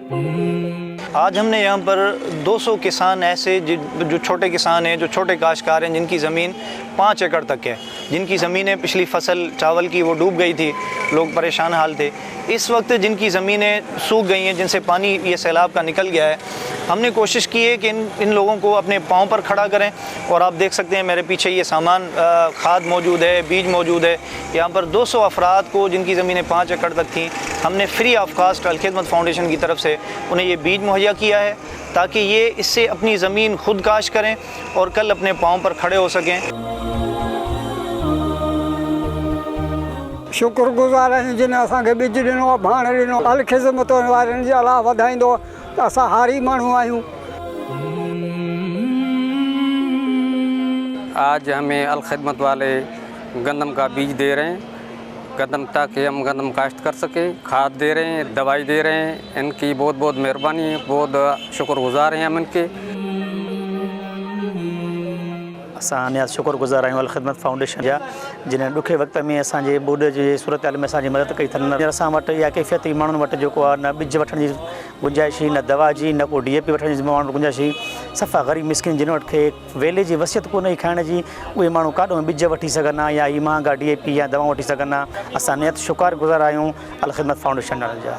आज हमने यहाँ पर 200 किसान ऐसे जो छोटे किसान हैं, जो छोटे काश्तकार हैं, जिनकी ज़मीन 5 एकड़ तक है, जिनकी ज़मीनें पिछली फसल चावल की वो डूब गई थी, लोग परेशान हाल थे। इस वक्त जिनकी ज़मीनें सूख गई हैं, जिनसे पानी ये सैलाब का निकल गया है, हमने कोशिश की है कि इन लोगों को अपने पाँव पर खड़ा करें। और आप देख सकते हैं मेरे पीछे ये सामान, खाद मौजूद है, बीज मौजूद है। यहाँ पर 200 अफराद को जिनकी ज़मीनें 5 एकड़ तक थीं, हमने फ्री ऑफ कास्ट अल खिदमत फाउंडेशन की तरफ से उन्हें ये बीज मुहैया किया है, ताकि ये इससे अपनी ज़मीन खुद काश करें और कल अपने पाँव पर खड़े हो सकें। शुक्रगुज़ार आहियूं जिन असांखे ॿिज ॾिनो, भाण ॾिनो, अल खिदमत वारनि जी अलाह वधाईंदो। असां हारी माण्हू आहियूं। आज हमें अल खिदमत वाले गंदम का बीज दे रहे हैं, गंदम, ताकि हम गंदम काश्त कर सकें। खाद दे रहे हैं, दवाई दे रहे हैं। इनकी बहुत बहुत मेहरबानी है, बहुत शुक्रगुज़ार हैं हम इनके। असां शुक्रगुज़ार आहियूं अल खिदमत फाउंडेशन जा, जिन्हें ॾुखे वक़्त में असांजे ॿोॾ जी सूरत हाल में असांजी मदद कई अथनि। असां वटि इहा कैफ़ियती माण्हुनि वटि जेको आहे न ॿिज वठण जी गुंजाइश, न दवा जी, न को DAP वठण जी माण्हुनि गुंजाइश। सफ़ा ग़रीब मिसकिन जिन वटि खे वेले जी वसियत कोन्हे खाइण जी, उहे माण्हू काॾों ॿिज वठी सघनि हा या ही महांगा DAP या दवाऊं वठी सघनि हा। असां नियत शुक्रगुज़ार आहियूं अल खिदमत फाउंडेशन जा।